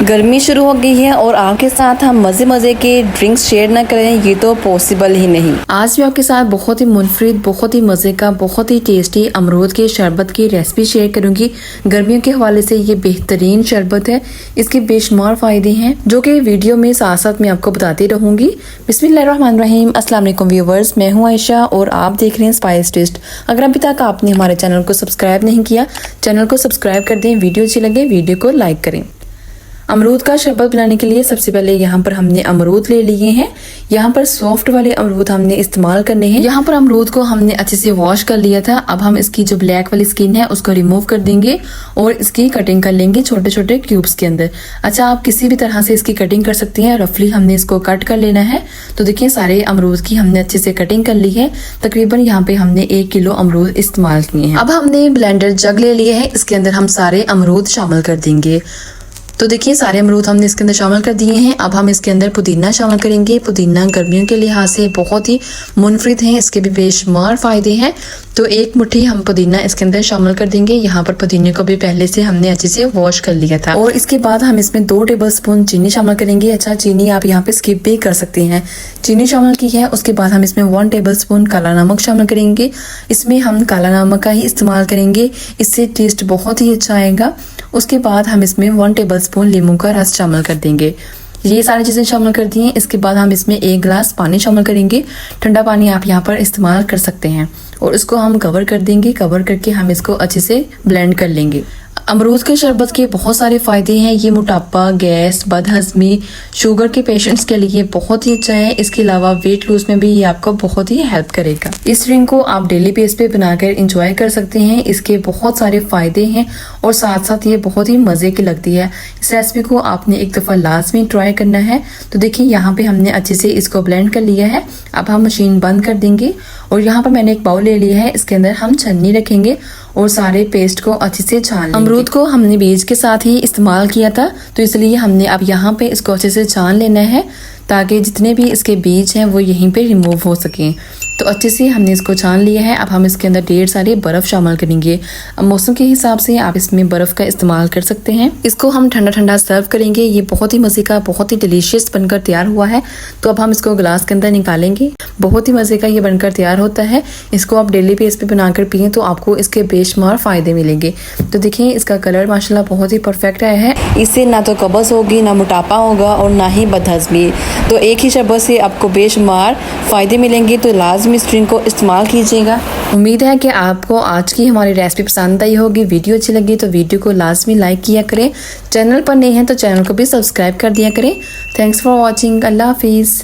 गर्मी शुरू हो गई है और आपके साथ हम मज़े के ड्रिंक्स शेयर ना करें ये तो पॉसिबल ही नहीं। आज मैं आपके साथ बहुत ही मुनफरिद, बहुत ही मज़े का, बहुत ही टेस्टी अमरूद के शरबत की रेसिपी शेयर करूंगी। गर्मियों के हवाले से ये बेहतरीन शरबत है, इसके बेशुमार फ़ायदे हैं जो कि वीडियो में साथ साथ मैं आपको बताती रहूंगी। बिस्मिल्लाहिर्रहमानिर्रहीम, अस्सलाम वालेकुम व्यूवर्स, मैं हूँ आयशा और आप देख रहे हैं स्पाइस टेस्ट। अगर अभी तक आपने हमारे चैनल को सब्सक्राइब नहीं किया, चैनल को सब्सक्राइब कर दें। वीडियो अच्छी लगे वीडियो को लाइक करें। अमरूद का शरबत बनाने के लिए सबसे पहले यहाँ पर हमने अमरूद ले लिए हैं। यहाँ पर सॉफ्ट वाले अमरूद हमने इस्तेमाल करने हैं। यहाँ पर अमरूद को हमने अच्छे से वॉश कर लिया था। अब हम इसकी जो ब्लैक वाली स्किन है उसको रिमूव कर देंगे और इसकी कटिंग कर लेंगे छोटे छोटे क्यूब्स के अंदर। अच्छा, आप किसी भी तरह से इसकी कटिंग कर सकती हैं। रफली हमने इसको कट कर लेना है। तो देखिए सारे अमरूद की हमने अच्छे से कटिंग कर ली है। तकरीबन यहाँ पे हमने 1 किलो अमरूद इस्तेमाल किए हैं। अब हमने ब्लेंडर जग ले लिया है, इसके अंदर हम सारे अमरूद शामिल कर देंगे। तो देखिए सारे अमरूद हमने इसके अंदर शामिल कर दिए हैं। अब हम इसके अंदर पुदीना शामिल करेंगे। पुदीना गर्मियों के लिहाज से बहुत ही मुनफरिद है, इसके भी बेशुमार फायदे हैं। तो 1 मुट्ठी हम पुदीना इसके अंदर शामिल कर देंगे। यहाँ पर पुदीने को भी पहले से हमने अच्छे से वॉश कर लिया था। और इसके बाद हम इसमें 2 टेबलस्पून चीनी शामिल करेंगे। अच्छा, चीनी आप यहाँ पे स्किप भी कर सकते हैं। चीनी शामिल की है। उसके बाद हम इसमें 1 टेबलस्पून काला नमक शामिल करेंगे। इसमें हम काला नमक का ही इस्तेमाल करेंगे, इससे टेस्ट बहुत ही अच्छा आएगा। उसके बाद हम इसमें 1 टेबलस्पून नींबू का रस शामिल कर देंगे। ये सारी चीज़ें शामिल कर दी हैं। इसके बाद हम इसमें 1 गिलास पानी शामिल करेंगे। ठंडा पानी आप यहाँ पर इस्तेमाल कर सकते हैं और इसको हम कवर कर देंगे। कवर करके हम इसको अच्छे से ब्लेंड कर लेंगे। अमरूद के शरबत के बहुत सारे फ़ायदे हैं। ये मोटापा, गैस, बदहज़मी, शुगर के पेशेंट्स के लिए बहुत ही अच्छा है। इसके अलावा वेट लूज में भी ये आपको बहुत ही हेल्प करेगा। इस ड्रिंक को आप डेली बेस पे बनाकर इंजॉय कर सकते हैं। इसके बहुत सारे फ़ायदे हैं और साथ साथ ये बहुत ही मज़े की लगती है। इस रेसिपी को आपने एक दफ़ा लाजमी ट्राई करना है। तो देखिए यहाँ पे हमने अच्छे से इसको ब्लेंड कर लिया है। अब हम मशीन बंद कर देंगे और यहाँ पर मैंने एक बाउल ले लिया है। इसके अंदर हम छन्नी रखेंगे और सारे पेस्ट को अच्छे से छान लेंगे। अमरूद को हमने बीज के साथ ही इस्तेमाल किया था, तो इसलिए हमने अब यहाँ पे इसको अच्छे से छान लेना है ताकि जितने भी इसके बीज हैं वो यहीं पे रिमूव हो सकें। तो अच्छे से हमने इसको छान लिया है। अब हम इसके अंदर ढेर सारे बर्फ़ शामिल करेंगे। अब मौसम के हिसाब से आप इसमें बर्फ़ का इस्तेमाल कर सकते हैं। इसको हम ठंडा ठंडा सर्व करेंगे। ये बहुत ही मज़े का, बहुत ही डिलीशियस बनकर तैयार हुआ है। तो अब हम इसको गिलास के अंदर निकालेंगे। बहुत ही मज़े का ये बनकर तैयार होता है। इसको आप डेली बेस पे बनाकर पिएं तो आपको इसके बेशुमार फ़ायदे मिलेंगे। तो देखिए इसका कलर माशाल्लाह बहुत ही परफेक्ट आया है। इससे ना तो कब्ज़ होगी, ना मोटापा होगा और ना ही बदहज़मी। तो एक ही शरबत से आपको बेशुमार फ़ायदे मिलेंगे। तो लाजमी इस ड्रिंक को इस्तेमाल कीजिएगा। उम्मीद है कि आपको आज की हमारी रेसिपी पसंद आई होगी। वीडियो अच्छी लगी तो वीडियो को लाजमी लाइक किया करें। चैनल पर नए हैं तो चैनल को भी सब्सक्राइब कर दिया करें। Thanks for watching. अल्लाह हाफिज़।